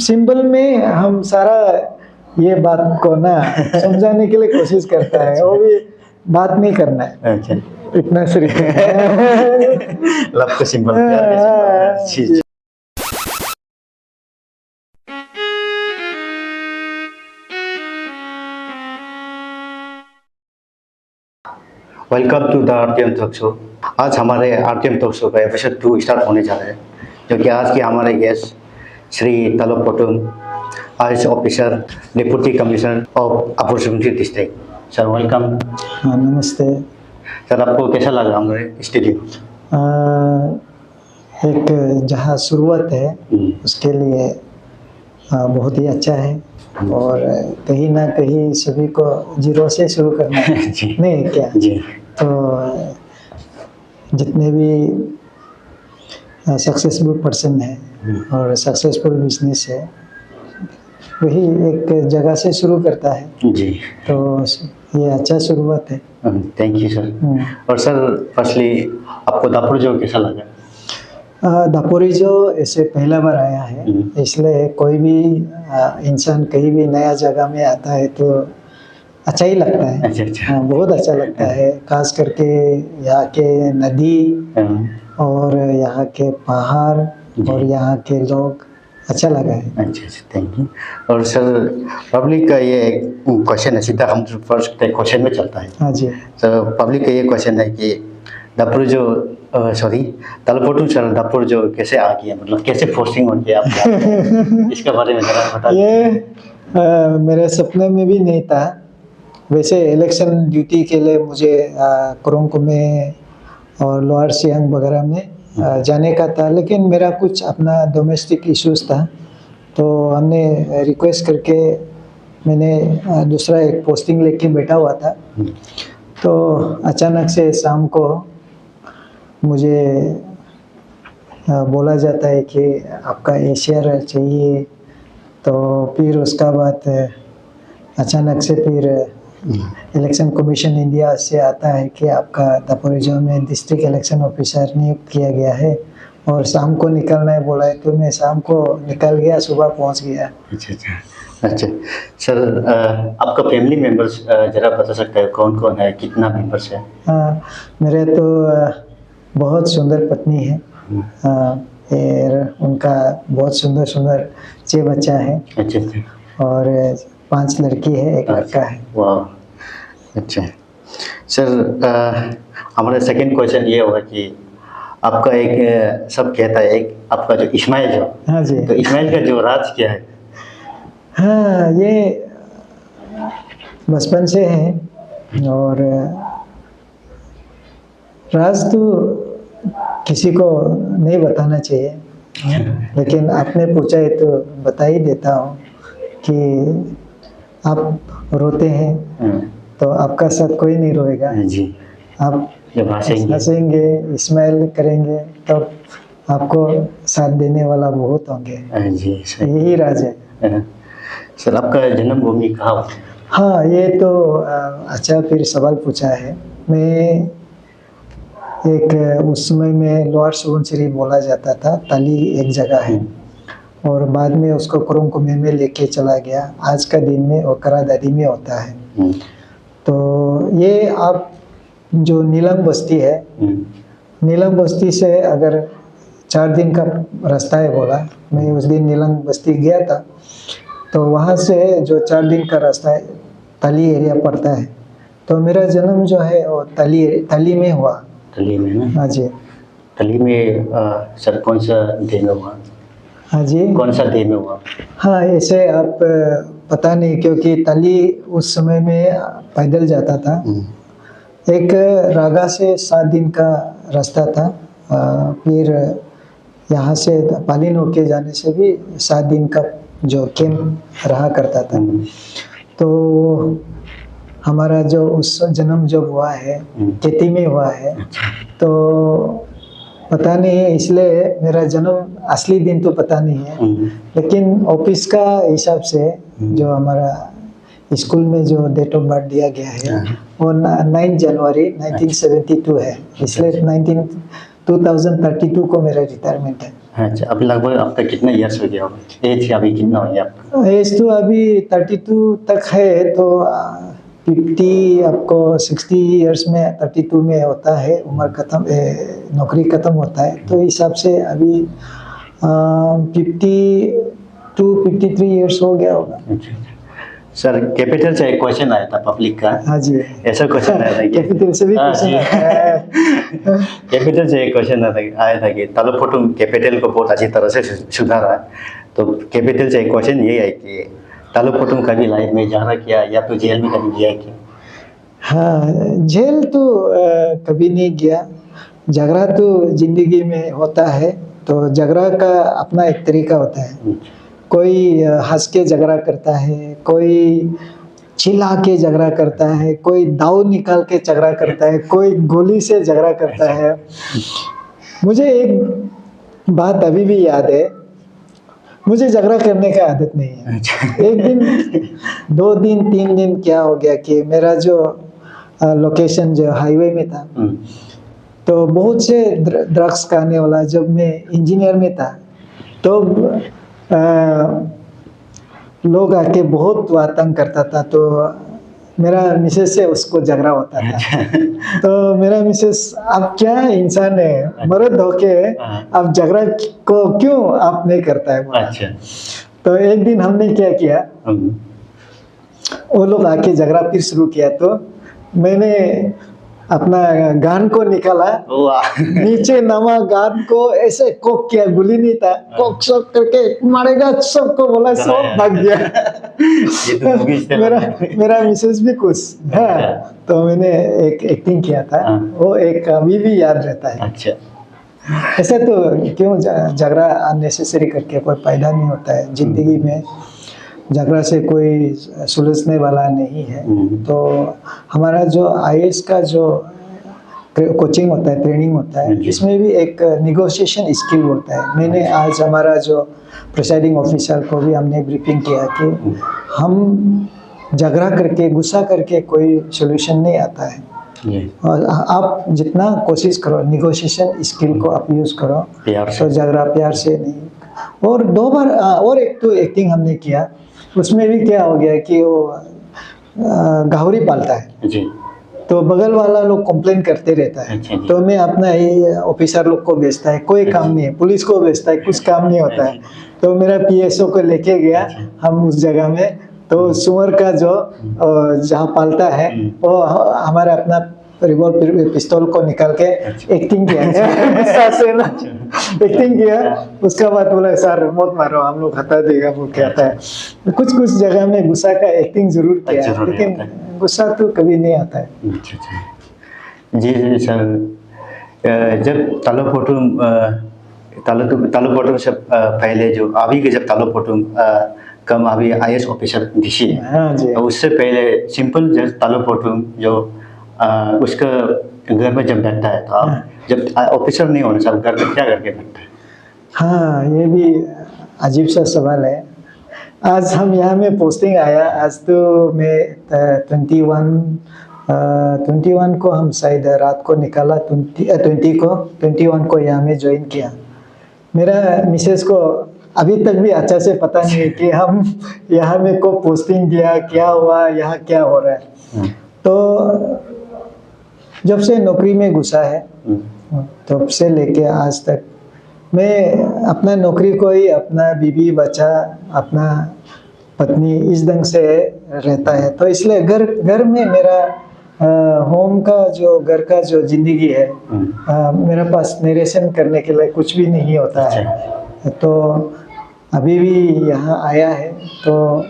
Simple में हम सारा ये बात को ना समझाने के लिए कोशिश करता है, वो भी बात नहीं करना है, अच्छा, इतना सिर्फ लव को सिंपल, प्यार का सिंपल चीज। Welcome to the RTM talk show. आज हमारे आरटीएम टॉक शो का एपिसोड 2 स्टार्ट होने जा रहा है, जो कि आज के हमारे guest Shri Taluk Potom, IAS officer, deputy commissioner of upper Subansiri district. Sir welcome. हाँ, नमस्ते। सर आपको कैसा लगा हमारे स्टूडियो? एक जहाँ शुरुआत है उसके लिए बहुत ही अच्छा है, और कहीं ना कहीं सभी को जीरो से शुरू करना है नहीं क्या जी। तो जितने भी सक्सेसफुल पर्सन है और सक्सेसफुल बिजनेस है, वही एक जगह से शुरू करता है जी, तो ये अच्छा शुरुआत है। Thank you sir. और सर फर्स्टली आपको दापुरजो कैसा लगा? दापोरिजो ऐसे पहला बार आया है, इसलिए कोई भी इंसान कहीं भी नया जगह में आता है तो अच्छा ही लगता है। अच्छा। हाँ, बहुत अच्छा लगता है, खास करके यहाँ के नदी और यहाँ के पहाड़ और यहाँ के लोग, अच्छा लगा है। अच्छा, थैंक यू। और सर पब्लिक का ये क्वेश्चन है, सीधा हम फर्स्ट क्वेश्चन में चलता है। हाँ जी। सर पब्लिक का ये क्वेश्चन है कि दापुरजो तालुक पोटुम सर दापुरजो कैसे आ गया, मतलब कैसे पोस्टिंग हो गया आपका? इसके बारे में जरा बता दीजिए। ये मेरे सपने में भी नहीं था। वैसे इलेक्शन ड्यूटी के लिए मुझे कुरुंग में और लोअर सियांग वगैरह में जाने का था, लेकिन मेरा कुछ अपना डोमेस्टिक इश्यूज था, तो हमने रिक्वेस्ट करके मैंने दूसरा एक पोस्टिंग लेके बैठा हुआ था। तो अचानक से शाम को मुझे बोला जाता है कि आपका एशियर चाहिए, तो फिर उसका बाद अचानक से फिर इलेक्शन कमीशन इंडिया से आता है कि आपका दापोरिजो में डिस्ट्रिक्ट इलेक्शन ऑफिसर नियुक्त किया गया है और शाम को निकलना है बोला है, तो मैं शाम को निकल गया, सुबह पहुंच गया। अच्छा सर, आपका फैमिली मेंबर्स जरा बता सकते हैं कौन कौन है, कितना मेंबर्स है? मेरे तो बहुत सुंदर पत्नी है, फिर उनका बहुत सुंदर 6 बच्चा है। अच्छा। और 5 लड़की है, 1 लड़का है। वाह, अच्छा सर। हमारा सेकंड क्वेश्चन ये होगा कि आपका एक सब कहता है, एक आपका जो इस्माइल जो, हाँ जी, तो इस्माइल का जो राज क्या है? हाँ, ये बचपन से है, और राज तो किसी को नहीं बताना चाहिए, लेकिन आपने पूछा है तो बता ही देता हूँ कि आप रोते हैं तो आपका साथ कोई नहीं रोएगा जी। आप जब हंसेंगे, स्माइल करेंगे, तब आपको साथ देने वाला बहुत होंगे जी। यही राज है। सर आपका जन्मभूमि कहाँ है? हाँ, ये तो अच्छा फिर सवाल पूछा है। मैं एक उस समय में लोअर सुबनसिरी बोला जाता था, ताली एक जगह है, और बाद में उसको कुरुंग में लेके चला गया। आज का दिन में वो करादादी में होता है। तो ये आप जो नीलम बस्ती है, नीलम बस्ती से अगर 4 दिन का रास्ता है बोला, मैं उस दिन नीलम बस्ती गया था, तो वहाँ से जो 4 दिन का रास्ता है ताली एरिया पड़ता है। तो मेरा जन्म जो है वो ताली में हुआ। ताली में ना? हाँ जी। ताली में सर कौन सा डे में हुआ? हाँ जी, कौन सा डे में हुआ? हाँ, ऐसे आप पता नहीं, क्योंकि ताली उस समय में पैदल जाता था। एक रागा से 7 दिन का रास्ता था, फिर यहाँ से पालिन होके जाने से भी 7 दिन का जो कैंप रहा करता था। तो हमारा जो उस जन्म जब हुआ है खेती में हुआ है, तो पता नहीं है, इसलिए मेरा जन्म असली दिन तो पता नहीं है, लेकिन ऑफिस का हिसाब से जो हमारा स्कूल में जो डेट ऑफ बर्थ दिया गया है वो 9 जनवरी 1972 है, इसलिए 2032 को मेरा रिटायरमेंट है। अच्छा, अभी लगभग आपका कितना ईयर्स हो गया होगा, एज अभी कितना हो गया आपका? एज तो अभी 32 तक है, तो 50 आपको 60 इयर्स में 32 में होता है उम्र खत्म, नौकरी खत्म होता है, तो हिसाब से अभी 52-53 इयर्स हो गया होगा। अच्छा। सर, कैपिटल से एक क्वेश्चन आया था पब्लिक का। हाँ जी, ऐसा क्वेश्चन आया था कि कैपिटल से भी हाँ, क्वेश्चन जी। आता है। कैपिटल से एक क्वेश्चन आया था कि तालुपोटुम कैपिटल को बहुत अच्छी तरह से सुधारा है। तो कैपिटल से एक क्वेश्चन ये है कि तालुपोटुम कभी लाइफ में झगड़ा किया या तो जेल में कभी गया क्या? हाँ, जेल तो कभी नहीं गया। झगड़ा तो जिंदगी में होता है, तो झगड़ा का अपना एक तरीका होता है। कोई हंस के झगड़ा करता है, कोई चिल्ला के झगड़ा करता है, कोई दाव निकाल के झगड़ा करता है, कोई गोली से झगड़ा करता है। मुझे एक बात अभी भी याद है, मुझे झगड़ा करने का आदत नहीं है। एक दिन, 2 दिन, 3 दिन क्या हो गया कि मेरा जो लोकेशन जो हाईवे में था, तो बहुत से ड्रग्स खाने वाला, जब मैं इंजीनियर में था तो लोग आके बहुत तंग करता था, तो मेरा मिसेस से उसको झगड़ा होता था। तो मेरा मिसेस, आप क्या इंसान है, मर्द होके आप झगड़ा को क्यों आप नहीं करता है? अच्छा। तो एक दिन हमने क्या किया, वो लोग आके झगड़ा फिर शुरू किया, तो मैंने अपना गान को निकाला, नीचे नमा गान को ऐसे कोक किया, गोली नहीं था, कोक शॉक करके मारेगा सबको बोला, सब भाग गया। ये तो मेरा मिसेस भी खुश है। तो मैंने एक एक्टिंग किया था, वो एक अभी भी याद रहता है। अच्छा। ऐसे तो क्यों झगड़ा अननेसेसरी करके कोई फायदा नहीं होता है जिंदगी में। झगड़ा से कोई सुलझने वाला नहीं है। तो हमारा जो आईएएस का जो कोचिंग होता है, ट्रेनिंग होता है, इसमें भी एक निगोशिएशन स्किल होता है। मैंने आज हमारा जो प्रिसाइडिंग ऑफिसर को भी हमने ब्रीफिंग किया कि हम झगड़ा करके, गुस्सा करके कोई सोल्यूशन नहीं आता है। और आप जितना कोशिश करो, निगोशिएशन स्किल को आप यूज़ करो, तो झगड़ा प्यार से नहीं। और 2 बार और एक तो एक्टिंग हमने किया, उसमें भी क्या हो गया कि वो गाहरी पालता है जी। तो बगल वाला लोग कंप्लेन करते रहता है। तो मैं अपना ही ऑफिसर लोग को भेजता है, कोई काम नहीं है, पुलिस को भेजता है, कुछ काम नहीं होता है। तो मेरा पीएसओ को लेके गया हम उस जगह में, तो सुअर का जो जहाँ पालता है वो हमारा अपना रिवॉल्वर पिस्तौल को निकाल के एक्टिंग किया, गुस्सा से ना एक्टिंग किया। उसका बाद बोला, सर मत मारो, हम लोग हटा देगा, वो कहता है। कुछ जगह में गुस्सा का एक्टिंग जरूर किया, लेकिन गुस्सा तो कभी नहीं आता है। जी जी सर, जब तालुपोटुम से पहले जो अभी के जब तालुपोटुम कम अभी आईएएस ऑफिसर डीसी है, हाँ जी, उससे पहले सिंपल जो तालुपोटुम जो उसका घर में जब बैठता है, तो जब ऑफिसर नहीं होने से घर में क्या करके बैठता है? हाँ, ये भी अजीब सा सवाल है। आज हम यहाँ में पोस्टिंग आया, आज तो मैं 21 को हम शायद रात को निकाला, 21 को यहाँ में ज्वाइन किया। मेरा मिसेस को अभी तक भी अच्छा से पता नहीं है कि हम यहाँ में को पोस्टिंग दिया, क्या हुआ, यहाँ क्या हो रहा है। तो जब से नौकरी में घुसा है, तब से लेके आज तक मैं अपना नौकरी को ही अपना बीवी बच्चा, अपना पत्नी इस ढंग से रहता है। तो इसलिए घर में मेरा होम का जो घर का जो जिंदगी है, मेरे पास नरेशन करने के लिए कुछ भी नहीं होता है। तो अभी भी यहाँ आया है, तो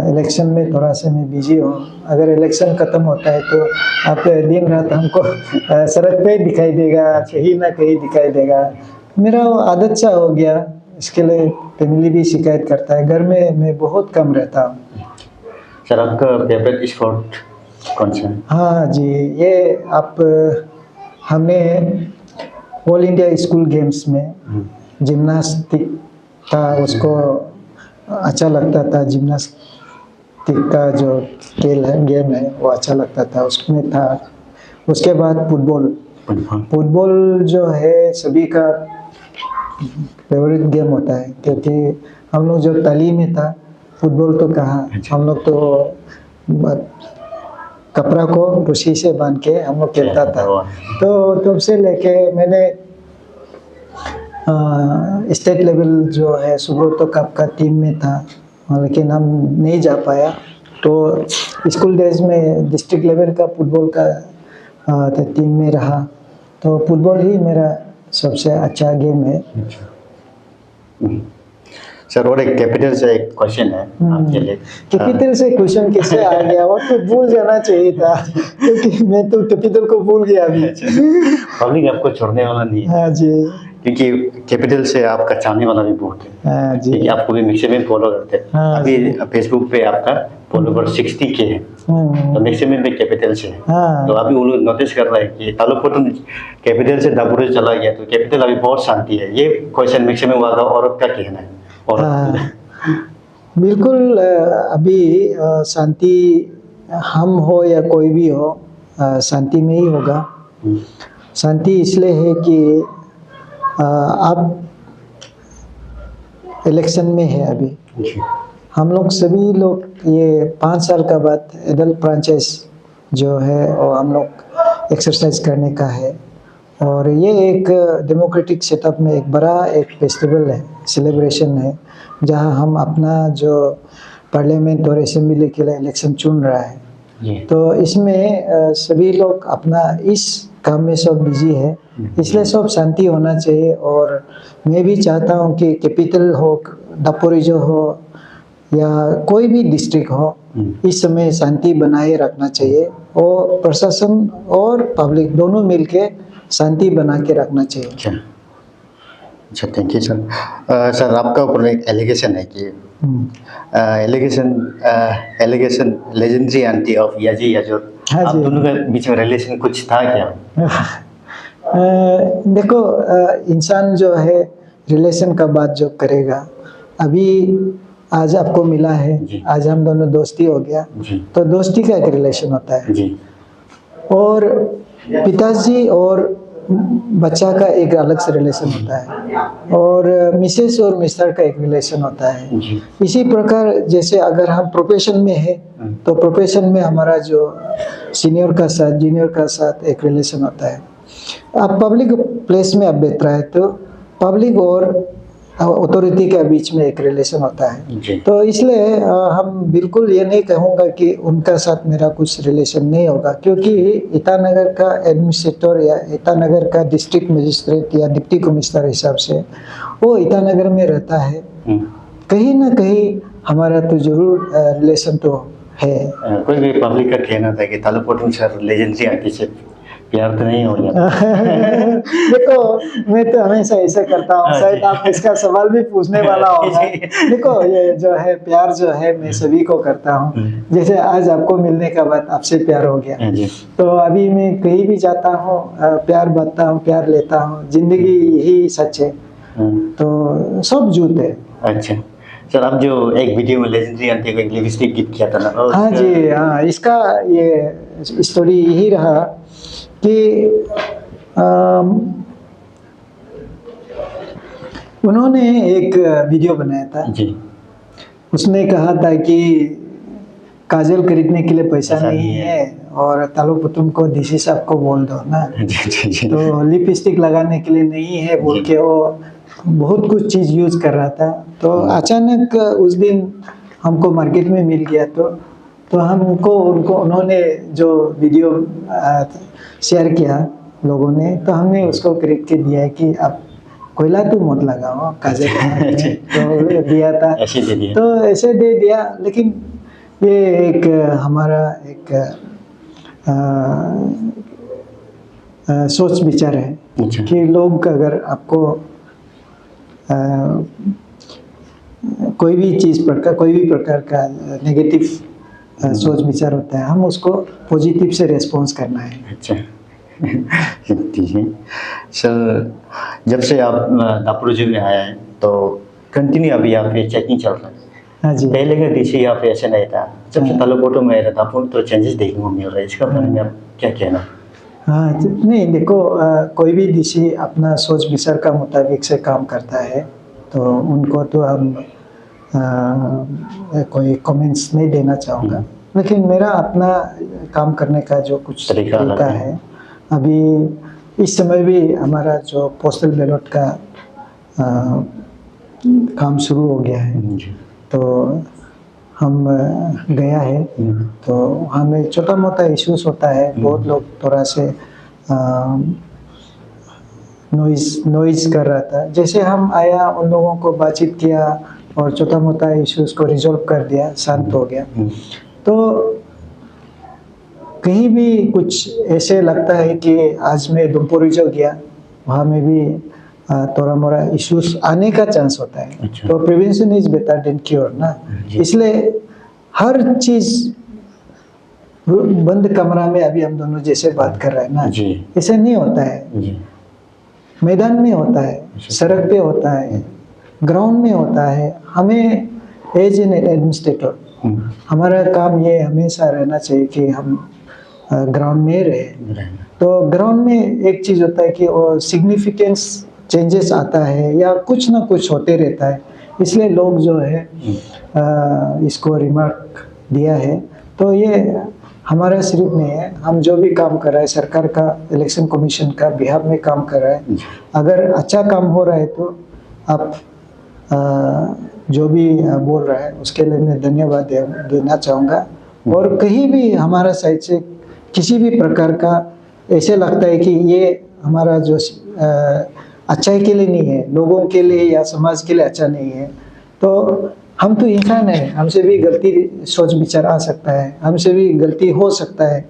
इलेक्शन में थोड़ा सा मैं बिजी हूँ। अगर इलेक्शन ख़त्म होता है तो आप दिन रात हमको सड़क पे दिखाई देगा, कहीं ना कहीं दिखाई देगा। मेरा वो आदत सा हो गया, इसके लिए फैमिली भी शिकायत करता है। घर में मैं बहुत कम रहता हूँ। सर, आपका फेवरेट स्पोर्ट कौन सा है? हाँ जी, ये आप हमने ऑल इंडिया स्कूल गेम्स में जिम्नास्टिक था, उसको अच्छा लगता था। जिम्नास्टिक का जो खेल है, गेम है, वो अच्छा लगता था, उसमें था। उसके बाद फुटबॉल जो है सभी का फेवरेट गेम होता है, क्योंकि हम लोग जब तालीम में था, फुटबॉल तो कहाँ, हम लोग तो कपड़ा को रस्सी से बांध के हम लोग खेलता था। तो तब से लेके मैंने स्टेट लेवल जो है सुब्रतो कप का टीम में था, लेकिन हम नहीं जा पाया। तो स्कूल डेज में डिस्ट्रिक्ट लेवल का फुटबॉल का टीम में रहा। तो फुटबॉल ही मेरा सबसे अच्छा गेम है। सर, और एक कैपिटल से एक क्वेश्चन है आपके लिए। कैपिटल से क्वेश्चन कैसे आ गया, वो तो भूल जाना चाहिए था, क्योंकि मैं तो कैपिटल को भूल गया अभी। पब्लिक आपको छोड़ने वाला नहीं है। हाँ जी, क्योंकि कैपिटल से आपका चाहने वाला भी बहुत है। हाँ जी, क्योंकि आपको भी मैक्सिमम फॉलो करते हैं। हाँ अभी फेसबुक पे आपका फॉलोवर 60K है, तो मैक्सिमम में कैपिटल से है। हाँ। तो अभी वो लोग नोटिस कर रहे हैं कि तालुकपोटम कैपिटल से दापुरे चला गया, तो कैपिटल अभी बहुत शांति है। ये क्वेश्चन मैक्सिमम वाला औरत का कहना है। और हाँ, बिल्कुल। अभी शांति हम हो या कोई भी हो, शांति में ही होगा। शांति इसलिए है कि आप इलेक्शन में है अभी। हम लोग सभी लोग ये 5 साल का बाद एडल्ट फ्रेंचाइज जो है और हम लोग एक्सरसाइज करने का है। और ये एक डेमोक्रेटिक सेटअप में एक बड़ा एक फेस्टिवल है, सेलिब्रेशन है, जहां हम अपना जो पार्लियामेंट और असेंबली के लिए इलेक्शन चुन रहा है। तो इसमें सभी लोग अपना इस काम में सब बिजी है, इसलिए सब शांति होना चाहिए। और मैं भी चाहता हूं कि कैपिटल हो, दापोरिजो हो या कोई भी डिस्ट्रिक्ट हो, इस समय शांति बनाए रखना चाहिए और प्रशासन और पब्लिक दोनों मिलके शांति बना के रखना चाहिए। अच्छा, थैंक यू सर। सर, आपका ऊपर एक एलिगेशन है कि एलिगेशन लेजेंडरी आंटी ऑफ याजी याजोर, हाँ आप जी। दोनों के बीच में रिलेशन कुछ था क्या? देखो, इंसान जो है रिलेशन का बात जो करेगा, अभी आज आपको मिला है, जी। आज हम दोनों दोस्ती हो गया, जी तो दोस्ती का एक रिलेशन होता है। जी और पिताजी और बच्चा का एक अलग से रिलेशन होता है, और मिसेस और मिस्टर का एक रिलेशन होता है। जी इसी प्रकार जैसे अगर हम प्रोफेशन में है, तो प्रोफेशन में हमारा जो सीनियर का साथ जूनियर का साथ एक रिलेशन होता है। अब पब्लिक प्लेस में अब बैठ रहा है, तो पब्लिक और अथॉरिटी के बीच में एक रिलेशन होता है। जी तो इसलिए हम बिल्कुल ये नहीं कहूँगा कि उनका साथ मेरा कुछ रिलेशन नहीं होगा, क्योंकि ईटानगर का एडमिनिस्ट्रेटर या ईटानगर का डिस्ट्रिक्ट मजिस्ट्रेट या डिप्टी कमिश्नर हिसाब से वो ईटानगर में रहता है। कहीं ना कहीं हमारा तो जरूर रिलेशन तो है। कोई भी पब्लिक का कहना था कि तालुकपोटम सर लेजेंडरी आंटी से प्यार तो नहीं हो गया? देखो, मैं तो हमेशा ऐसे करता हूँ, शायद आप इसका सवाल भी पूछने वाला होगा। देखो, ये जो है प्यार जो है मैं सभी को करता हूँ। जैसे आज आपको मिलने का बाद आपसे प्यार हो गया, तो अभी मैं कहीं भी जाता हूँ प्यार बांटता हूँ, प्यार लेता हूँ। जिंदगी यही सच है, तो सब झूठ है। अच्छा सर, आप जो एक वीडियो में लेजेंडरी आंटी को एक लिपस्टिक गिफ्ट किया था ना, हाँ जी, हाँ, इसका ये स्टोरी यही रहा कि उन्होंने एक वीडियो बनाया था जी। उसमें कहा था कि काजल खरीदने के लिए पैसा नहीं है और तालुकपोटम को डीसी साहब को बोल दो ना। जी तो लिपस्टिक लगाने के लिए नहीं है बोल के वो बहुत कुछ चीज़ यूज कर रहा था। तो अचानक उस दिन हमको मार्केट में मिल गया, तो हमको उन्होंने जो वीडियो शेयर किया लोगों ने, तो हमने उसको खरीद के दिया है कि आप कोयला तो मत लगाओ काजल में। तो दिया था, ऐसे दे दिया। तो ऐसे दे दिया। लेकिन ये एक हमारा एक सोच विचार है कि लोग अगर आपको कोई भी चीज़ पर कोई भी प्रकार का नेगेटिव सोच विचार होता है, हम उसको पॉजिटिव से रेस्पॉन्स करना है। अच्छा ठीक है सर, जब से आप दापोरिजो में आए हैं तो कंटिन्यू अभी यहाँ पे चेकिंग चल रहा है। हाँ जी, पहले का डीसी यहाँ पे ऐसे नहीं था, जब से तालुकपोटम में आया था तो चेंजेस देखने को मिल रहा है, इसका बारे में आप क्या कहना? हाँ नहीं देखो, कोई भी डीसी अपना सोच विचार का मुताबिक से काम करता है, तो उनको तो हम कोई कमेंट्स नहीं देना चाहूँगा, लेकिन मेरा अपना काम करने का जो कुछ तरीका अलग तरीका है। है। अभी इस समय भी हमारा जो पोस्टल बैलेट का काम शुरू हो गया है, जी। तो हम गया है, तो हमें छोटा मोटा इश्यूज होता है, बहुत लोग थोड़ा से नॉइज कर रहा था। जैसे हम आया, उन लोगों को बातचीत किया और छोटा मोटा इश्यूज को रिजॉल्व कर दिया, शांत हो गया। तो कहीं भी कुछ ऐसे लगता है कि आज मैं दुमपुरी जो गया, वहाँ में भी थोड़ा मोड़ा इश्यूज आने का चांस होता है। अच्छा। तो prevention is better than cure ना, इसलिए हर चीज बंद कमरा में अभी हम दोनों जैसे बात कर रहे हैं ना, जी। ऐसे नहीं होता है। जी। मैदान में होता है, सड़क पे होता है, ग्राउंड में होता है। हमें एज एन एडमिनिस्ट्रेटर हमारा काम ये हमेशा रहना चाहिए कि हम ग्राउंड में रहे। तो ग्राउंड में एक चीज होता है कि वो सिग्निफिकेंस चेंजेस आता है या कुछ ना कुछ होते रहता है, इसलिए लोग जो है इसको रिमार्क दिया है। तो ये हमारा सिर्फ नहीं है, हम जो भी काम कर रहे हैं, सरकार का, इलेक्शन कमीशन का बिहार में काम कर रहा है, अगर अच्छा काम हो रहा है तो आप जो भी बोल रहा है उसके लिए मैं धन्यवाद देना चाहूँगा। और कहीं भी हमारा साइड से किसी भी प्रकार का ऐसे लगता है कि ये हमारा जो अच्छाई के लिए नहीं है, लोगों के लिए या समाज के लिए अच्छा नहीं है, तो हम तो इंसान है, हमसे भी गलती सोच विचार आ सकता है, हमसे भी गलती हो सकता है।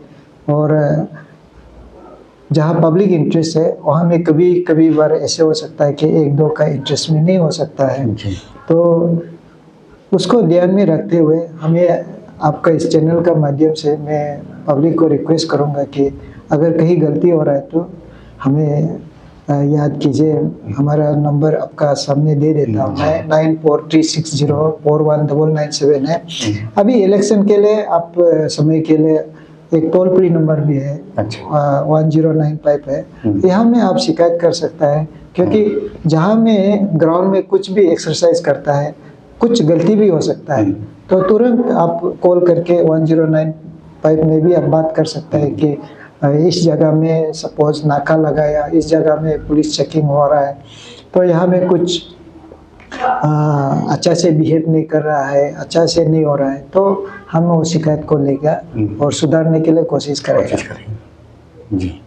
और जहाँ पब्लिक इंटरेस्ट है वहाँ में कभी बार ऐसे हो सकता है कि एक दो का इंटरेस्ट में नहीं हो सकता है। तो उसको ध्यान में रखते हुए हमें आपका इस चैनल का माध्यम से मैं पब्लिक को रिक्वेस्ट करूँगा कि अगर कहीं गलती हो रहा है तो हमें याद कीजिए। हमारा नंबर आपका सामने दे देता हूँ मैं, 9436041997 है। अभी इलेक्शन के लिए आप समय के लिए एक टोल फ्री नंबर भी है, 1095 है, यहाँ में आप शिकायत कर सकता है। क्योंकि जहाँ में ग्राउंड में कुछ भी एक्सरसाइज करता है, कुछ गलती भी हो सकता है, तो तुरंत आप कॉल करके 1095 में भी आप बात कर सकते हैं कि इस जगह में सपोज नाका लगाया, इस जगह में पुलिस चेकिंग हो रहा है, तो यहाँ में कुछ अच्छा से बिहेव नहीं कर रहा है, अच्छा से नहीं हो रहा है, तो हम उस शिकायत को लेकर और सुधारने के लिए कोशिश करेंगे। जी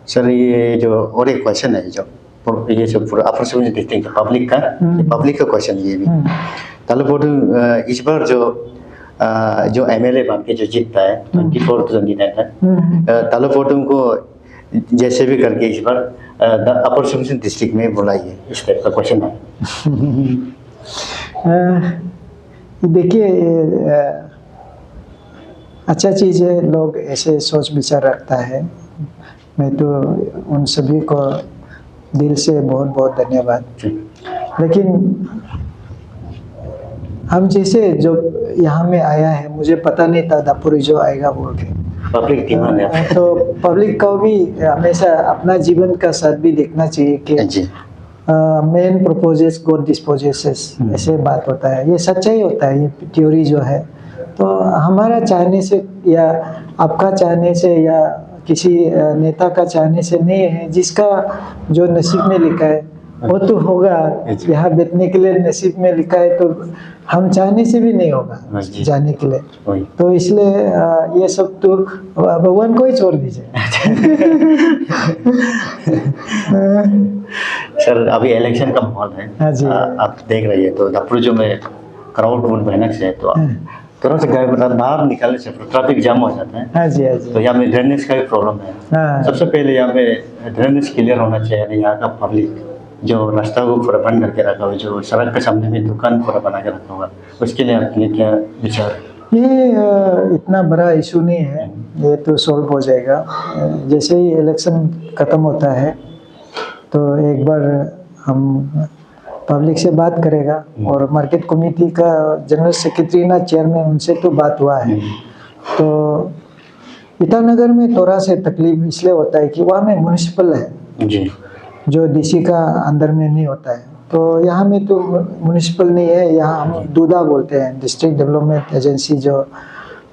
सर, ये जो और एक क्वेश्चन है, जो ये जो पूरा अपर देखते हैं पब्लिक का क्वेश्चन, ये भी तालुपोटुम इस बार जो एमएलए बन के जो जीतता है 24/29 है, तालुपोटुम को जैसे भी करके इस बार अपर सुबनसिरी डिस्ट्रिक्ट में बुलाइए, इस टाइप का क्वेश्चन है। देखिए अच्छा चीज़ है, लोग ऐसे सोच विचार रखता है, मैं तो उन सभी को दिल से बहुत बहुत धन्यवाद। लेकिन हम जैसे जो यहाँ में आया है, मुझे पता नहीं था दापुरी जो आएगा बोल के, पब्लिक तो पब्लिक को भी हमेशा अपना जीवन का साथ भी देखना चाहिए कि मैन प्रोपोजेस गॉड डिस्पोजेस, ऐसे बात होता है, ये सच्चाई होता है, ये थ्योरी जो है। तो हमारा चाहने से या आपका चाहने से या किसी नेता का चाहने से नहीं है, जिसका जो नसीब में लिखा है वो तो होगा। यहाँ बैठने के लिए नसीब में लिखा है, तो हम चाहने से भी नहीं होगा जाने के लिए। तो इसलिए ये सब तो भगवान को ही छोड़ दीजिए। सर अभी इलेक्शन का माहौल है, हाँ जी, आप देख रहे हैं, तो दापुरी में क्राउड बहुत भयानक से है, तो थोड़ा सा बाहर निकलने से ट्रैफिक जाम हो जाता है। हाँ जी, हाँ जी। तो यहाँ में ड्रेनेज का भी प्रॉब्लम है। सबसे पहले यहाँ पे ड्रेनेज क्लियर होना चाहिए। यहाँ का पब्लिक जो रास्ता को पूरा बंद करके रखा हुआ, जो सड़क के सामने में दुकान पूरा बना के रखा हुआ, उसके लिए आपके क्या विचार? ये इतना बड़ा इशू नहीं है, ये तो सॉल्व हो जाएगा। जैसे ही इलेक्शन ख़त्म होता है तो एक बार हम पब्लिक से बात करेगा, और मार्केट कमेटी का जनरल सेक्रेटरी ना चेयरमैन, उनसे तो बात हुआ है। तो ईटानगर में थोड़ा से तकलीफ इसलिए होता है कि वहाँ में म्यूनिसिपल है जी जो डीसी का अंदर में नहीं होता है। तो यहाँ में तो म्यूनिसिपल नहीं है, यहाँ हम दूधा बोलते हैं, डिस्ट्रिक्ट डेवलपमेंट एजेंसी। जो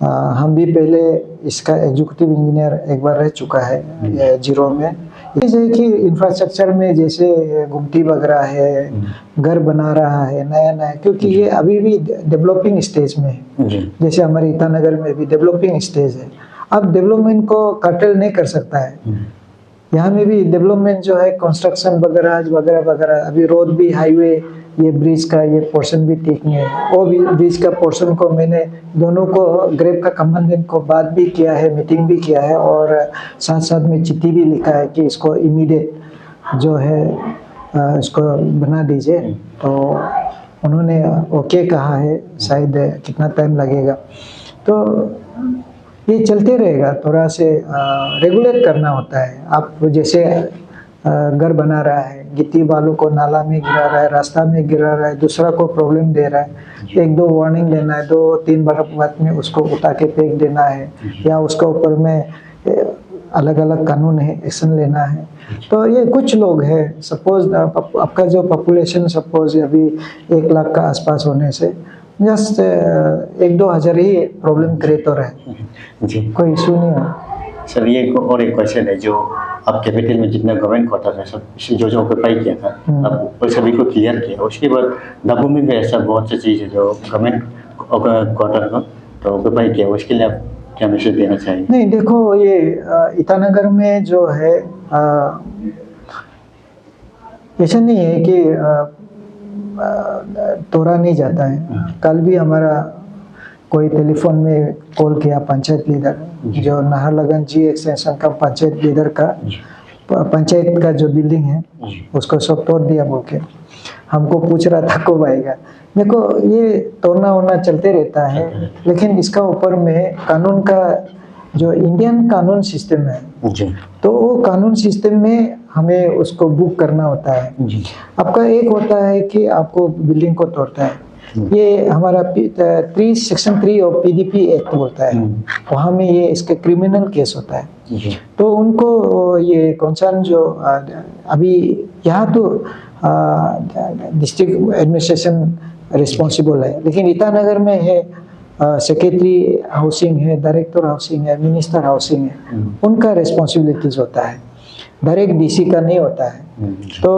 हम भी पहले इसका एग्जीक्यूटिव इंजीनियर एक बार रह चुका है जीरो में। ये कि इंफ्रास्ट्रक्चर में जैसे गुमटी वगैरह है, घर बना रहा है नया नया, क्योंकि ये अभी भी डेवलपिंग स्टेज में है। जैसे हमारे ईटानगर में भी डेवलपिंग स्टेज है। अब डेवलपमेंट को कर्टेल नहीं कर सकता है। यहाँ में भी डेवलपमेंट जो है कंस्ट्रक्शन वगैरह वगैरह वगैरह, अभी रोड भी, हाईवे, ये ब्रिज का ये पोर्शन भी ठीक नहीं है। वो भी ब्रिज का पोर्शन को मैंने दोनों को, ग्रेप का कमांडेंट को बात भी किया है, मीटिंग भी किया है, और साथ साथ में चिट्ठी भी लिखा है कि इसको इमीडिएट जो है इसको बना दीजिए। तो उन्होंने ओके कहा है, शायद कितना टाइम लगेगा। तो ये चलते रहेगा, थोड़ा से रेगुलेट करना होता है। आप जैसे घर बना रहा है, गिट्टी बालू को नाला में गिरा रहा है, रास्ता में गिरा रहा है, दूसरा को प्रॉब्लम दे रहा है, एक दो वार्निंग देना है, 2-3 बार बाद में उसको उठा के फेंक देना है, या उसके ऊपर में अलग अलग कानून है, एक्शन लेना है। तो ये कुछ लोग हैं, सपोज आपका जो पॉपुलेशन सपोज अभी 1 लाख का आसपास होने से जस्ट 1-2 हज़ार ही प्रॉब्लम क्रिएट हो रहा है, जी कोई इशू नहीं है। सर ये और एक क्वेश्चन है, जो आप कैपिटल में जितना गवर्नमेंट क्वार्टर है सब जो ऑक्यूपाई किया था, अब वो सभी को क्लियर किया, उसके बाद दाबू में भी ऐसा बहुत सी चीज़ है जो गवर्नमेंट क्वार्टर को तो ऑक्यूपाई किया, उसके लिए आप क्या मैसेज देना चाहिए? नहीं देखो, ये ईटानगर में जो है ऐसा नहीं है कि तोड़ा नहीं जाता है। कल भी हमारा कोई टेलीफोन में कॉल किया पंचायत लीडर, जो नाहरलगन जी एक्सटेंशन का पंचायत लीडर का, पंचायत का जो बिल्डिंग है उसको सब तोड़ दिया बोल के हमको पूछ रहा था कब आएगा। देखो ये तोड़ना वोड़ना चलते रहता है, लेकिन इसका ऊपर में कानून का जो इंडियन कानून सिस्टम है, तो वो कानून सिस्टम में हमें उसको बुक करना होता है। आपका एक होता है कि आपको बिल्डिंग को तोड़ता है, ये हमारा सेक्शन 3 और PDP एक्ट बोलता है, वहाँ में ये इसका क्रिमिनल केस होता है। तो उनको ये कंसर्न जो अभी यहाँ तो डिस्ट्रिक्ट एडमिनिस्ट्रेशन रिस्पॉन्सिबल है, लेकिन ईटानगर में है सेक्रेटरी हाउसिंग है, डायरेक्टर हाउसिंग है, मिनिस्टर हाउसिंग है, उनका रिस्पॉन्सिबिलिटीज होता है, डायरेक्ट DC का नहीं होता है। तो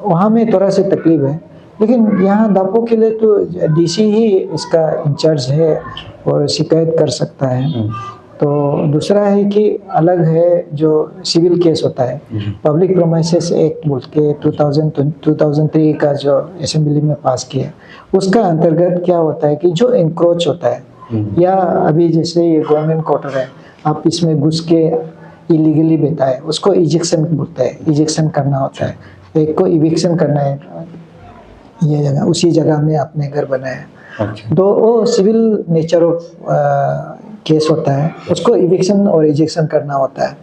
वहाँ में थोड़ा सा तकलीफ है, लेकिन यहाँ दापो के लिए तो DC ही इसका इंचार्ज है और शिकायत कर सकता है। तो दूसरा है कि अलग है जो सिविल केस होता है, पब्लिक प्रोमाइसेस एक्ट बोल के 2003 का जो असेंबली में पास किया, उसका अंतर्गत क्या होता है कि जो इंक्रोच होता है, या अभी जैसे ये गवर्नमेंट क्वार्टर है, आप इसमें घुस के इलीगली बैठा है, उसको इजेक्शन बोलता है, इजेक्शन करना होता है। एक को इविक्शन करना है, ये जगह उसी जगह में आपने घर बनाया, तो वो सिविल नेचर ऑफ केस होता है, उसको इविक्शन और इजेक्शन करना होता है।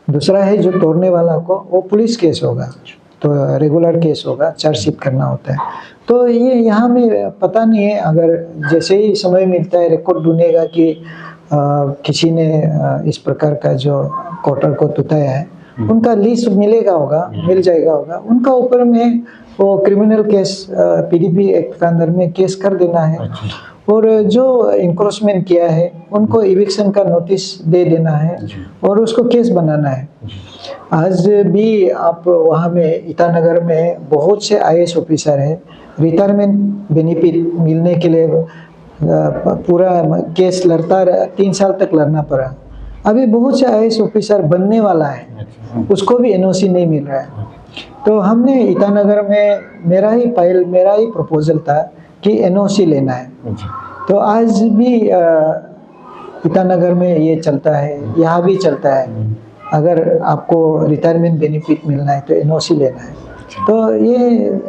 दूसरा है जो तोड़ने वाला को, वो पुलिस केस होगा, तो रेगुलर केस होगा, चार्जशीट करना होता है। तो ये यहाँ में पता नहीं है, अगर जैसे ही समय मिलता है रिकॉर्ड ढूंढेगा कि किसी ने इस प्रकार का जो क्वार्टर को तुताया है, उनका लिस्ट मिलेगा होगा, मिल जाएगा होगा, उनका ऊपर में वो क्रिमिनल केस PDP एक्ट के अंदर में केस कर देना है। और जो इंक्रोचमेंट किया है उनको इविक्शन का नोटिस दे देना है और उसको केस बनाना है। आज भी आप वहाँ में ईटानगर में बहुत से IAS ऑफिसर हैं, रिटायरमेंट बेनिफिट मिलने के लिए पूरा केस लड़ता 3 साल तक लड़ना पड़ा। अभी बहुत से IAS ऑफिसर बनने वाला है, उसको भी NOC नहीं मिल रहा है। तो हमने ईटानगर में मेरा ही प्रपोजल था कि NOC लेना है। तो आज भी ईटानगर में ये चलता है, यहाँ भी चलता है, अगर आपको रिटायरमेंट बेनिफिट मिलना है तो NOC लेना है। तो ये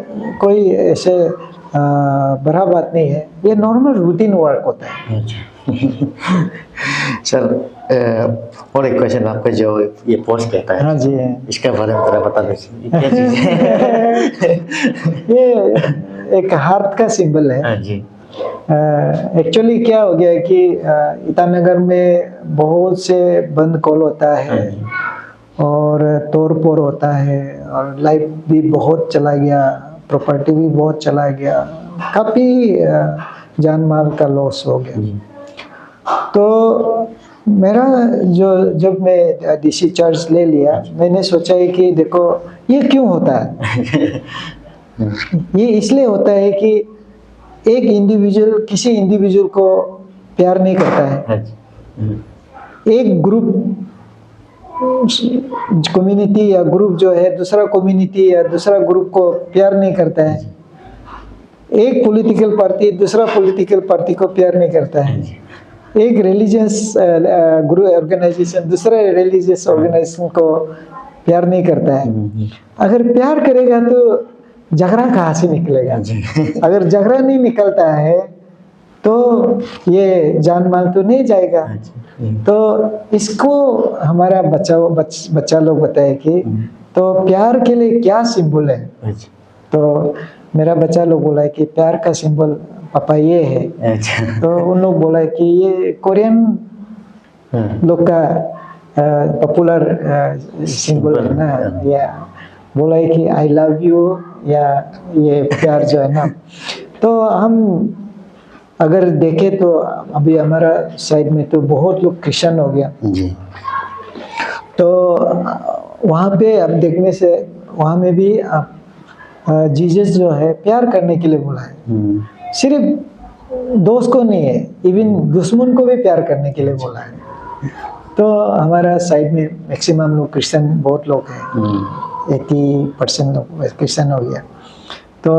कोई ऐसे बड़ा बात नहीं है, ये नॉर्मल रूटीन वर्क होता है। सर और एक क्वेश्चन, आपका जो ये पोस्ट कहता है, हाँ जी, इसके बारे में थोड़ा बता दीजिए, क्या चीज़ है? ये एक हार्ट का सिंबल है। हाँ जी। एक्चुअली क्या हो गया है कि ईटानगर में बहुत से बंद कॉल होता है और तोड़ फोड़ होता है और लाइफ भी बहुत चला गया, प्रॉपर्टी भी बहुत चला गया, काफ़ी जान माल का लॉस हो गया। तो मेरा जब मैं डीसी चार्ज ले लिया, मैंने सोचा है कि देखो ये क्यों होता है। ये इसलिए होता है कि एक इंडिविजुअल किसी इंडिविजुअल को प्यार नहीं करता है, एक ग्रुप कम्युनिटी या ग्रुप जो है दूसरा कम्युनिटी या दूसरा ग्रुप को प्यार नहीं करता है, एक पॉलिटिकल पार्टी दूसरा पॉलिटिकल पार्टी को प्यार नहीं करता है, एक रिलीजियस ग्रुप ऑर्गेनाइजेशन दूसरा रिलीजियस ऑर्गेनाइजेशन को प्यार नहीं करता है। अगर प्यार करेगा तो झगड़ा कहाँ से निकलेगा। अगर झगड़ा नहीं निकलता है तो ये जान माल तो नहीं जाएगा। तो इसको हमारा बच्चा लोग बताए कि तो प्यार के लिए क्या सिंबल है। तो मेरा बच्चा लोग बोला है कि प्यार का सिंबल पापा ये है। तो उन लोग बोला है कि ये कोरियन लोग का पॉपुलर सिंबल है ना, या बोला है कि आई लव यू या ये प्यार जो है ना। तो हम अगर देखें तो अभी हमारा साइड में तो बहुत लोग क्रिश्चियन हो गया जी। तो वहाँ पे अब देखने से वहाँ में भी आप जीसस जो है प्यार करने के लिए बोला है, सिर्फ दोस्त को नहीं है, इवन दुश्मन को भी प्यार करने के लिए बोला है। तो हमारा साइड में मैक्सिमम लोग क्रिश्चियन बहुत लोग हैं, 80% लोग क्रिश्चियन हो गया। तो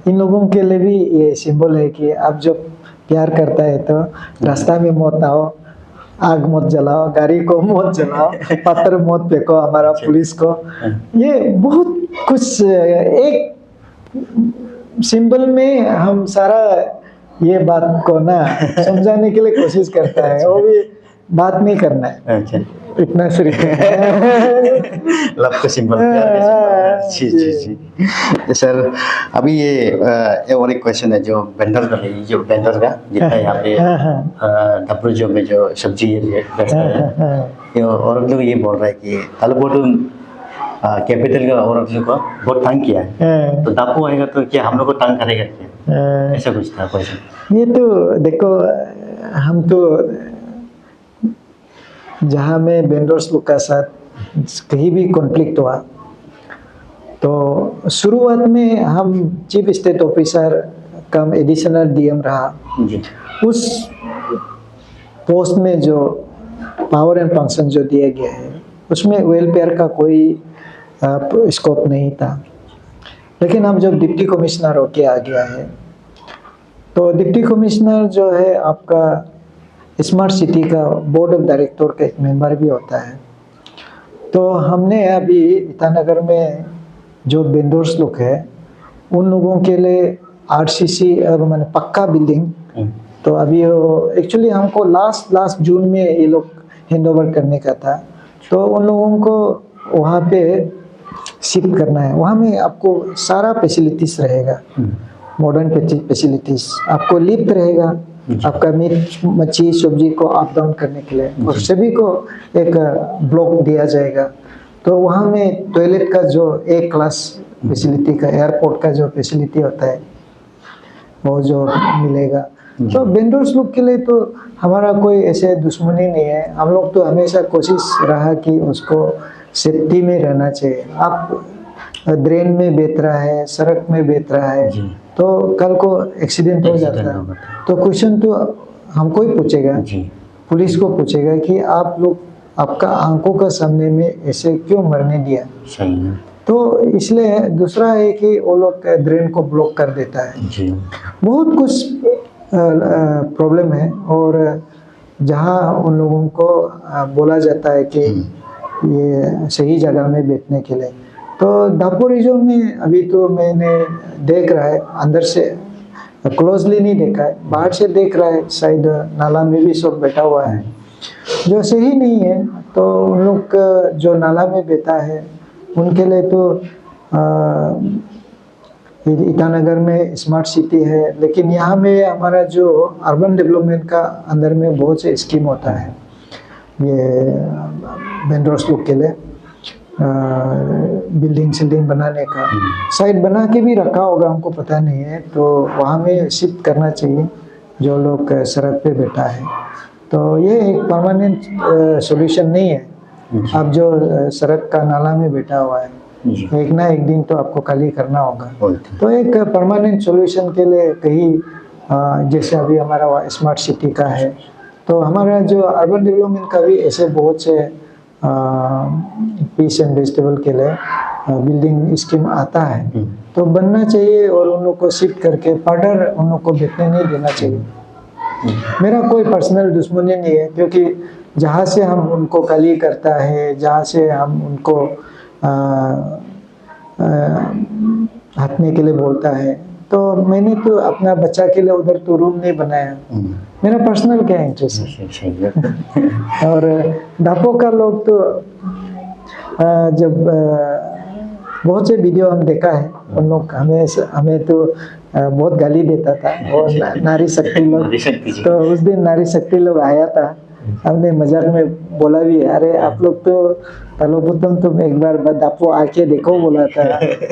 इन लोगों के लिए भी ये सिंबल है कि आप जब प्यार करता है तो रास्ता में मत आओ, आग मत जलाओ, गाड़ी को मत जलाओ, पत्थर मत फेंको हमारा पुलिस को। ये बहुत कुछ एक सिंबल में हम सारा ये बात को ना समझाने के लिए कोशिश करता है, वो भी बात नहीं करना है। अच्छा। इतना सिर्फ लव का सिंबल, प्यार का सिंबल। जी जी जी सर, अभी ये और एक क्वेश्चन है जो वेंडर का है, जो वेंडर का जितना यहाँ पे डब्ल्यू जो में जो सब्जी बेचता है, ये औरत लोग ये बोल रहा है कि तालुपोटुन कैपिटल का औरत लोग को बहुत तंग किया है, तो दापू आएगा तो क्या हम लोग को तंग करेगा क्या, ऐसा कुछ था क्वेश्चन। ये तो देखो, हम तो जहाँ में वेंडर्स लोग का साथ कहीं भी कॉन्फ्लिक्ट हुआ तो शुरुआत में हम चीफ स्टेट ऑफिसर कम एडिशनल डीएम रहा जी। उस पोस्ट में जो पावर एंड फंक्शन जो दिया गया है उसमें वेलफेयर का कोई स्कोप नहीं था। लेकिन हम जब डिप्टी कमिश्नर होके आ गया है तो डिप्टी कमिश्नर जो है आपका स्मार्ट सिटी का बोर्ड ऑफ डायरेक्टर का एक मेंबर भी होता है। तो हमने अभी ईटानगर में जो वेंडर्स लोग हैं उन लोगों के लिए आरसीसी मैंने पक्का बिल्डिंग, तो अभी एक्चुअली हमको लास्ट जून में ये लोग हैंड ओवर करने का था, तो उन लोगों को वहाँ पे शिफ्ट करना है। वहाँ में आपको सारा फैसिलिटीज रहेगा, मॉडर्न फैसिलिटीज, आपको लिफ्ट रहेगा, आपका मीट मच्छी सब्जी को अप डाउन करने के लिए, और सभी को एक ब्लॉक दिया जाएगा। तो वहाँ में टॉयलेट का जो ए क्लास फैसिलिटी का, एयरपोर्ट का जो फैसिलिटी होता है वो जो मिलेगा। तो वेंडर्स लोग के लिए तो हमारा कोई ऐसे दुश्मनी नहीं है। हम लोग तो हमेशा कोशिश रहा कि उसको सेफ्टी में रहना चाहिए। आप ड्रेन में बेच रहा है, सड़क में बेच रहा है, तो कल को एक्सीडेंट हो जाता है तो क्वेश्चन तो हमको ही पूछेगा, पुलिस को पूछेगा कि आप लोग आपका आंखों का सामने में ऐसे क्यों मरने दिया। तो इसलिए दूसरा है कि वो लोग ड्रेन को ब्लॉक कर देता है। बहुत कुछ प्रॉब्लम है, और जहाँ उन लोगों को बोला जाता है कि ये सही जगह में बैठने के लिए, तो दापोरिजो में अभी तो मैंने देख रहा है, अंदर से क्लोजली नहीं देखा है, बाहर से देख रहा है, शायद नाला में भी सब बैठा हुआ है जो सही नहीं है। तो उन लोग जो नाला में बैठा है उनके लिए तो फिर ईटानगर में स्मार्ट सिटी है, लेकिन यहाँ में हमारा जो अर्बन डेवलपमेंट का अंदर में बहुत से स्कीम होता है ये वेंडर्स लोग के लिए, बिल्डिंग सिल्डिंग बनाने का साइट बना के भी रखा होगा, हमको पता नहीं है। तो वहाँ में शिफ्ट करना चाहिए जो लोग सड़क पे बैठा है। तो ये एक परमानेंट सॉल्यूशन नहीं है। अब जो सड़क का नाला में बैठा हुआ है, एक ना एक दिन तो आपको खाली करना होगा। तो एक परमानेंट सॉल्यूशन के लिए कहीं जैसे अभी हमारा स्मार्ट सिटी का है, तो हमारा जो अर्बन डेवलपमेंट का भी ऐसे बहुत से पीस एंड वेजिटेबल के लिए बिल्डिंग स्कीम आता है, तो बनना चाहिए और उन लोग को शिफ्ट करके फर्दर उन लोग को बैठने नहीं देना चाहिए। मेरा कोई पर्सनल दुश्मनी नहीं है, क्योंकि जहाँ से हम उनको खाली करता है, जहाँ से हम उनको हटने के लिए बोलता है, तो मैंने तो अपना बच्चा के लिए उधर तो रूम नहीं बनाया। मेरा पर्सनल क्या इंटरेस्ट है। और डापो का लोग तो जब बहुत से वीडियो हम देखा है, उन लोग हमें तो बहुत गाली देता था, और नारी शक्ति लोग। तो उस दिन नारी शक्ति लोग आया था, हमने मजाक में बोला भी, अरे आप लोग तो तलोपुतम तुम एक बार डापो आके देखो बोला था,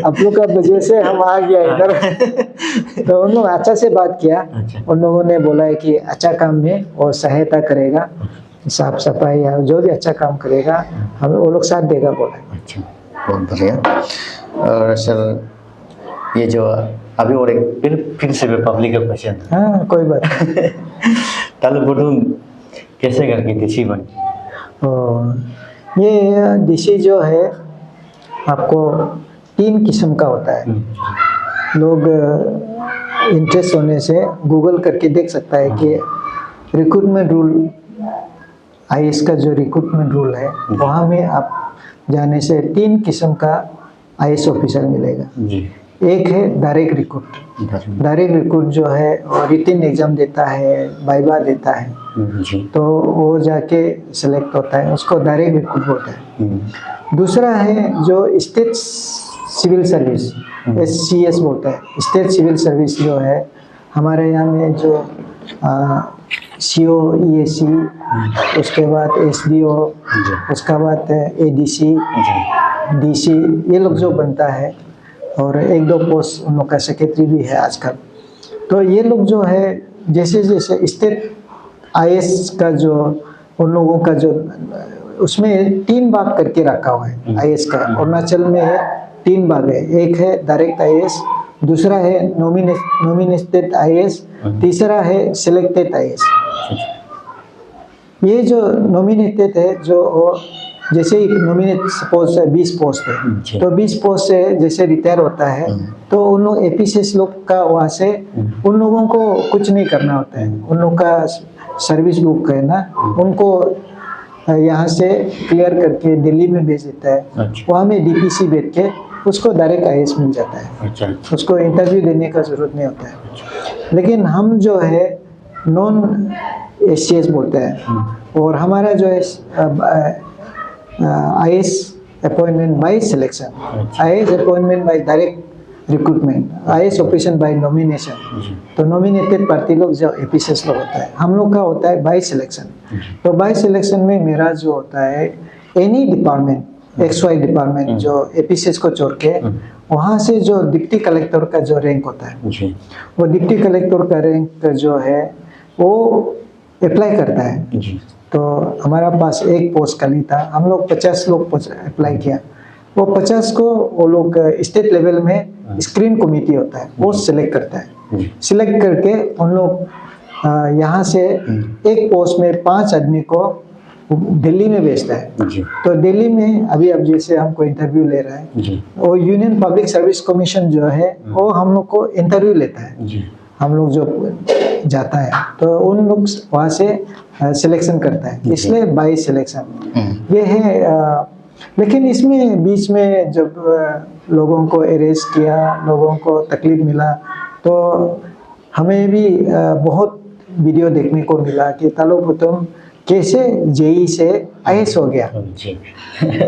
आप लोग का वजह से हम आ गया इधर। तो उन लोग अच्छा से बात किया। उन लोगों ने बोला है कि अच्छा काम में वो सहायता करेगा, साफ सफाई या जो भी अच्छा काम करेगा हमें वो लोग साथ देगा बोला। अच्छा, बहुत बढ़िया। और सर ये जो अभी और एक फिर से पब्लिक का क्वेश्चन। हाँ, कोई बात नहीं। तलोपुतम कैसे करके डिशी बनी? ये डिशी जो है आपको 3 किस्म का होता है। लोग इंटरेस्ट होने से गूगल करके देख सकता है कि रिक्रूटमेंट रूल, आईएएस का जो रिक्रूटमेंट रूल है, वहाँ में आप जाने से 3 किस्म का आईएएस ऑफिसर मिलेगा जी। एक है डायरेक्ट रिक्रूट। डायरेक्ट रिक्रूट जो है रिटन एग्जाम देता है, वाइवा देता है जी। तो वो जाके सिलेक्ट होता है, उसको डायरेक्ट रिक्रूट बोलते हैं। दूसरा है जो स्टेट सिविल सर्विस, SCS बोलता है। स्टेट सिविल सर्विस जो है हमारे यहाँ में जो CO, EAC, उसके बाद SDO, उसका बाद ADC, DC, ये लोग जो बनता है, और 1-2 पोस्ट उन लोग का सेक्रेटरी भी है आजकल। तो ये लोग जो है जैसे जैसे स्टेट आईएएस का जो उन लोगों का जो उसमें 3 भाग करके रखा हुआ है आईएएस का। अरुणाचल में 3 भाग है, एक है डायरेक्ट आईएएस, दूसरा है नॉमिनेटेड आईएएस, तीसरा है सिलेक्टेड आईएएस। ये जो नॉमिनेटेड है, जो जैसे नॉमिनेट सपोज 20 पोस्ट है, तो 20 पोस्ट से जैसे रिटायर होता है, तो उन लोग एपीसीएस लोग का वहाँ से उन लोगों को कुछ नहीं करना होता है। उन लोग का सर्विस बुक है ना, उनको यहाँ से क्लियर करके दिल्ली में भेज देता है। वहाँ में DPC बैठ के उसको डायरेक्ट आईएएस मिल जाता है। उसको इंटरव्यू देने का जरूरत नहीं होता है। लेकिन हम जो है नॉन SCS बोलते हैं, और हमारा जो है IAS appointment by selection, IAS appointment by direct recruitment, IAS operation by nomination. तो नॉमिनेटेड पार्टी लोग जो एपीसीएस लोग होता है, हम लोग का होता है बाय सिलेक्शन। तो बाय सिलेक्शन में मेरा जो होता है एनी डिपार्टमेंट, XY डिपार्टमेंट जो एपीसीएस को छोड़ के, वहाँ से जो डिप्टी कलेक्टर का जो रैंक होता है, वो डिप्टी कलेक्टर का रैंक जो है वो अप्लाई करता है। तो हमारा पास एक पोस्ट खाली था, हम लोग 50 लोग अप्लाई किया। वो 50 को वो लोग स्टेट लेवल में स्क्रीन कमेटी होता है, वो सिलेक्ट करता है। सिलेक्ट करके उन लोग यहाँ से एक पोस्ट में 5 आदमी को दिल्ली में भेजता है। तो दिल्ली में अभी अब जैसे हमको इंटरव्यू ले रहा है, वो यूनियन पब्लिक सर्विस कमीशन जो है वो हम लोग को इंटरव्यू लेता है। हम लोग जो जाता है तो उन लोग वहाँ से सिलेक्शन करता है, इसलिए बाई सिलेक्शन ये है। लेकिन इसमें बीच में जब लोगों को अरेस्ट किया, लोगों को तकलीफ मिला, तो हमें भी बहुत वीडियो देखने को मिला कि तलोपुतम कैसे जेई से आईएएस हो गया।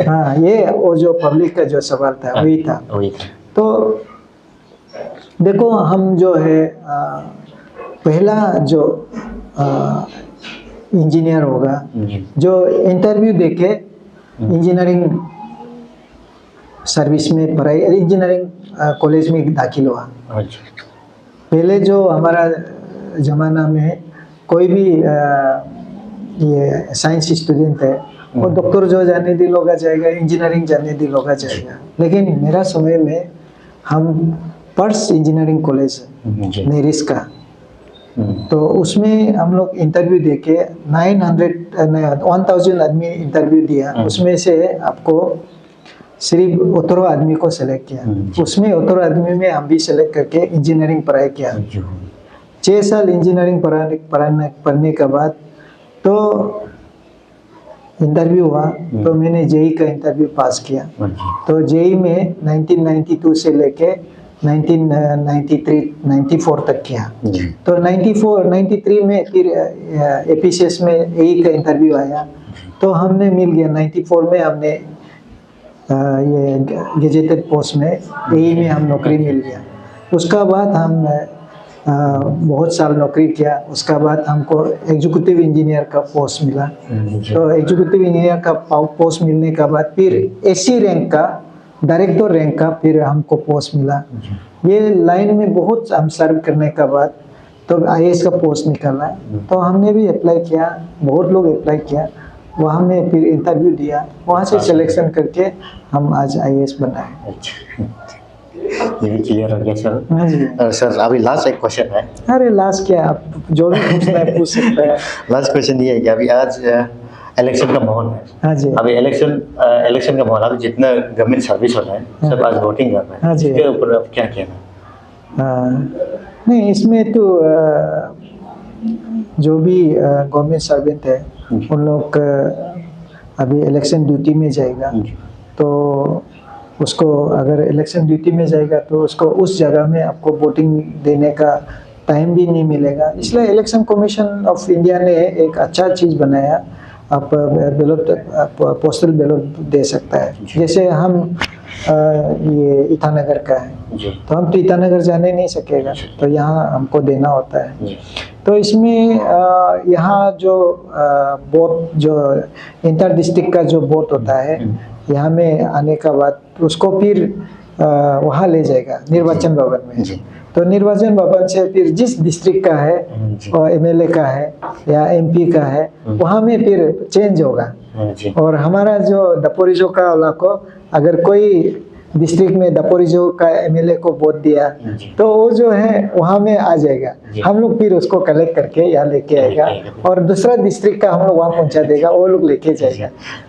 हाँ, ये वो जो पब्लिक का जो सवाल था वही था। तो देखो हम जो है पहला जो इंजीनियर होगा जी जो इंटरव्यू देके इंजीनियरिंग सर्विस में पढ़ाई इंजीनियरिंग कॉलेज में दाखिल हुआ। अच्छा पहले जो हमारा ज़माना में कोई भी ये साइंस स्टूडेंट है वो डॉक्टर जो जाने दी लोगा जाएगा, इंजीनियरिंग जाने दी लोगा जाएगा। लेकिन मेरा समय में हम पर्स इंजीनियरिंग कॉलेज जी नेरिस का, तो उसमें हम लोग इंटरव्यू देके 1000 आदमी इंटरव्यू दिया। उसमें से आपको सिर्फ 18 आदमी को सेलेक्ट किया। उसमें 18 आदमी में हम भी सेलेक्ट करके इंजीनियरिंग पढ़ाई किया। 6 साल इंजीनियरिंग पढ़ने के बाद तो इंटरव्यू हुआ, तो मैंने जेई का इंटरव्यू पास किया। तो जेई में 1992 से लेके 1993-94 तक किया। तो 93 में फिर एपीसीएस में एई का इंटरव्यू आया, तो हमने मिल गया। 94 में हमने ये गेजेटेड पोस्ट में एई में हम नौकरी मिल गया। उसका बाद हम बहुत साल नौकरी किया। उसका बाद हमको एग्जीक्यूटिव इंजीनियर का पोस्ट मिला। तो एग्जीक्यूटिव इंजीनियर का पोस्ट मिलने के बाद फिर एसी रैंक का, डायरेक्टर रैंक का फिर हमको पोस्ट मिला। ये लाइन में बहुत हम सर्व करने के बाद तो आईएएस का पोस्ट निकला। तो हमने भी अप्लाई किया, बहुत लोग अप्लाई किया, वहाँ में फिर इंटरव्यू दिया, वहाँ से सिलेक्शन करके हम आज आईएएस बनाए। ये भी क्लियर हो गया सर। हाँ जी। सर अभी लास्ट एक क्वेश्चन है। अरे लास्ट क्या, आप जो भी पूछना है पूछ सकते हैं। लास्ट क्वेश्चन ये है कि अभी आज इलेक्शन का माहौल है। हाँ जी। अभी इलेक्शन का माहौल, अभी जितना गवर्नमेंट सर्विस हो रहा है सब आज वोटिंग कर रहे हैं। हाँ जी। इसके ऊपर आप क्या कहना? नहीं, इसमें तो जो भी गवर्नमेंट सर्वेंट है उन लोग अभी इलेक्शन ड्यूटी में जाएगा, तो उसको अगर इलेक्शन ड्यूटी में जाएगा तो उसको उस जगह में आपको वोटिंग देने का टाइम भी नहीं मिलेगा। इसलिए इलेक्शन कमीशन ऑफ इंडिया ने एक अच्छा चीज़ बनाया, आप बैलेट पोस्टल बैलेट दे सकता है। जैसे हम ये ईटानगर का है, तो हम तो ईटानगर जाने नहीं सकेगा, तो यहाँ हमको देना होता है। तो इसमें यहाँ जो वोट जो इंटर डिस्ट्रिक्ट का जो वोट होता है, यहाँ में आने का बाद उसको फिर वहाँ ले जाएगा निर्वाचन भवन में। तो निर्वाचन भवन से फिर जिस डिस्ट्रिक्ट का है और एमएलए का है या एमपी का है, वहाँ में फिर चेंज होगा। और हमारा जो दपोरिजो का इलाको, अगर कोई डिस्ट्रिक्ट में दपोरिजो का एमएलए को वोट दिया तो वो जो है वहाँ में आ जाएगा। हम लोग फिर उसको कलेक्ट करके यहाँ लेके आएगा और दूसरा डिस्ट्रिक्ट का हम लोग वहाँ पहुँचा देगा, वो लोग लेके जाएगा।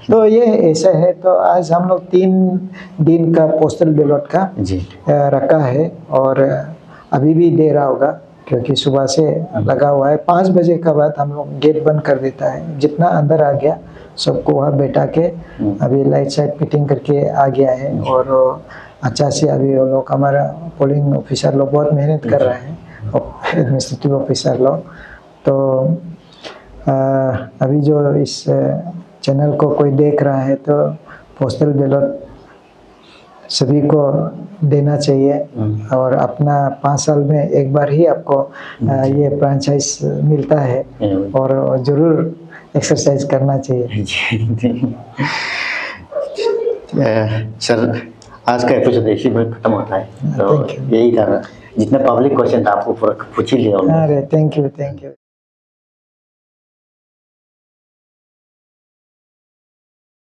तो ये ऐसा है। तो आज हम लोग 3 दिन का पोस्टल बैलेट का रखा है और अभी भी दे रहा होगा, क्योंकि सुबह से लगा हुआ है। 5 बजे के बाद हम लोग गेट बंद कर देता है। जितना अंदर आ गया सबको वहाँ बैठा के अभी लाइट साइट फिटिंग करके आ गया है। और अच्छा से अभी वो लोग, हमारा पोलिंग ऑफिसर लोग बहुत मेहनत कर रहे हैं, एडमिनिस्ट्रेटिव ऑफिसर लोग। तो अभी जो इस चैनल को कोई देख रहा है तो पोस्टल बैलेट सभी को देना चाहिए। और अपना 5 साल में एक बार ही आपको ये फ्रेंचाइज मिलता है और ज़रूर एक्सरसाइज करना चाहिए। सर आज का एपिसोड इसी में खत्म होता है। तो यही था, जितना पब्लिक क्वेश्चन था आपको पूरा पूछ ही लिया। अरे थैंक यू।